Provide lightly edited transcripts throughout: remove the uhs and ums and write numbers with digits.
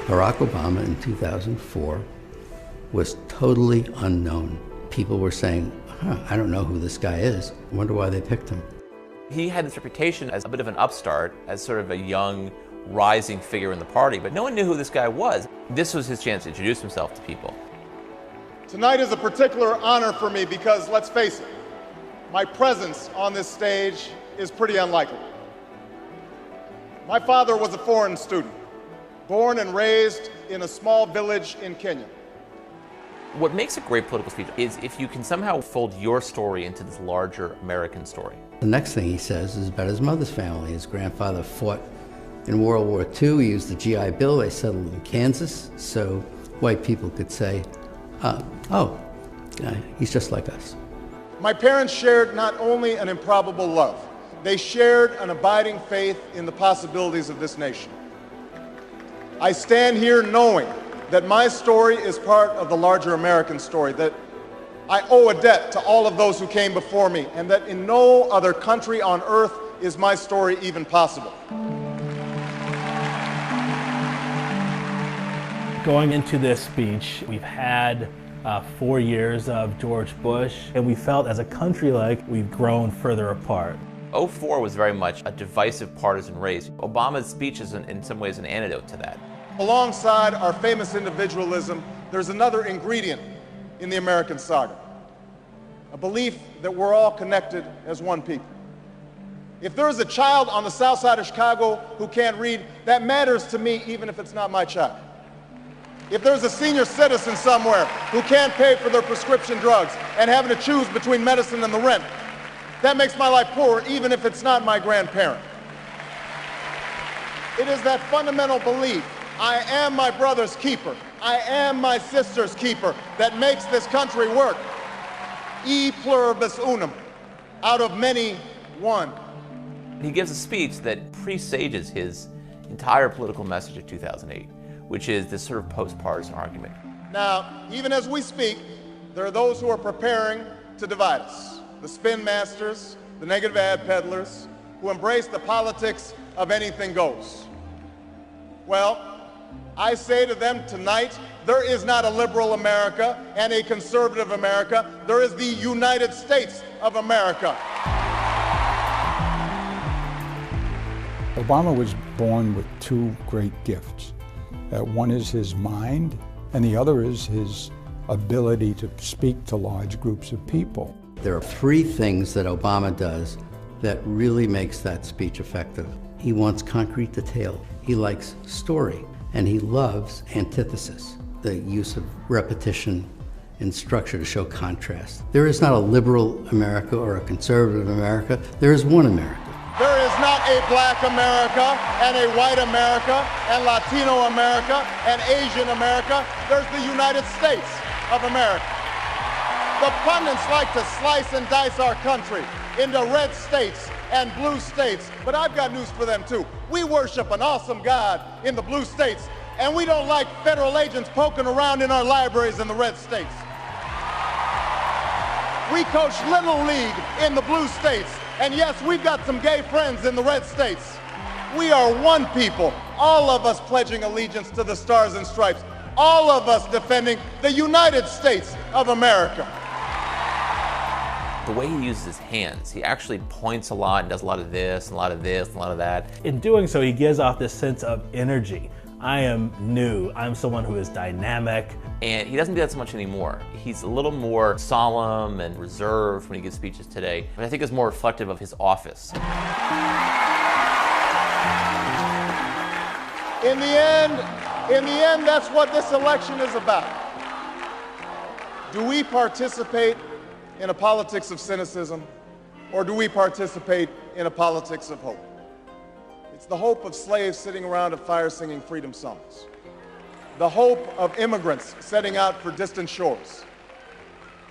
Barack Obama in 2004 was totally unknown. People were saying, I don't know who this guy is. I wonder why they picked him. He had this reputation as a bit of an upstart, as sort of a young, rising figure in the party, but no one knew who this guy was. This was his chance to introduce himself to people. Tonight is a particular honor for me because, let's face it, my presence on this stage is pretty unlikely. My father was a foreign student, born and raised in a small village in Kenya. What makes a great political speech is if you can somehow fold your story into this larger American story. The next thing he says is about his mother's family. His grandfather fought in World War II. He used the GI Bill. They settled in Kansas, so white people could say, he's just like us. My parents shared not only an improbable love, they shared an abiding faith in the possibilities of this nation. I stand here knowing that my story is part of the larger American story, that I owe a debt to all of those who came before me, and that in no other country on earth is my story even possible. Going into this speech, we've had 4 years of George Bush, and we felt as a country like we've grown further apart. 2004 was very much a divisive partisan race. Obama's speech is in some ways an antidote to that. Alongside our famous individualism, there's another ingredient in the American saga, a belief that we're all connected as one people. If there's a child on the south side of Chicago who can't read, that matters to me even if it's not my child. If there's a senior citizen somewhere who can't pay for their prescription drugs and having to choose between medicine and the rent, that makes my life poorer even if it's not my grandparent. It is that fundamental belief, I am my brother's keeper, I am my sister's keeper, that makes this country work. E pluribus unum, out of many, one. He gives a speech that presages his entire political message of 2008, which is this sort of post-partisan argument. Now, even as we speak, there are those who are preparing to divide us. The spin masters, the negative ad peddlers, who embrace the politics of anything goes. Well, I say to them tonight, there is not a liberal America and a conservative America. There is the United States of America. Obama was born with two great gifts. One is his mind, and the other is his ability to speak to large groups of people. There are three things that Obama does that really makes that speech effective. He wants concrete detail. He likes story. And he loves antithesis, the use of repetition and structure to show contrast. There is not a liberal America or a conservative America. There is one America. There is not a black America and a white America and Latino America and Asian America. There's the United States of America. The pundits like to slice and dice our country into red states and blue states, but I've got news for them too. We worship an awesome God in the blue states, and we don't like federal agents poking around in our libraries in the red states. We coach Little League in the blue states, and yes, we've got some gay friends in the red states. We are one people, all of us pledging allegiance to the Stars and Stripes, all of us defending the United States of America. The way he uses his hands, he actually points a lot and does a lot of this, and a lot of this, and a lot of that. In doing so, he gives off this sense of energy. I am new, I'm someone who is dynamic. And he doesn't do that so much anymore. He's a little more solemn and reserved when he gives speeches today, but I think is more reflective of his office. In the end, that's what this election is about. Do we participate in a politics of cynicism, or do we participate in a politics of hope? It's the hope of slaves sitting around a fire singing freedom songs. The hope of immigrants setting out for distant shores.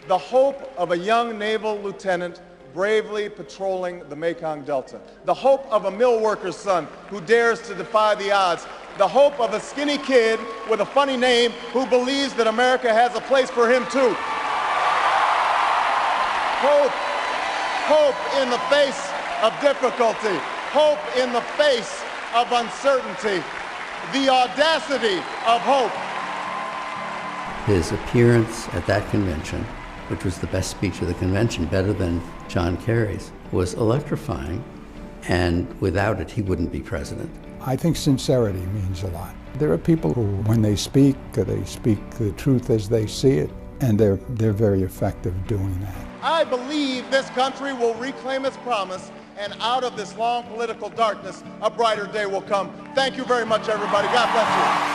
The hope of a young naval lieutenant bravely patrolling the Mekong Delta. The hope of a mill worker's son who dares to defy the odds. The hope of a skinny kid with a funny name who believes that America has a place for him too. Hope in the face of difficulty. Hope in the face of uncertainty. the audacity of hope. His appearance at that convention, which was the best speech of the convention, better than John Kerry's, was electrifying, and without it, he wouldn't be president. I think sincerity means a lot. There are people who, when they speak the truth as they see it, and they're very effective doing that. I believe this country will reclaim its promise, and out of this long political darkness, a brighter day will come. Thank you very much, everybody. God bless you.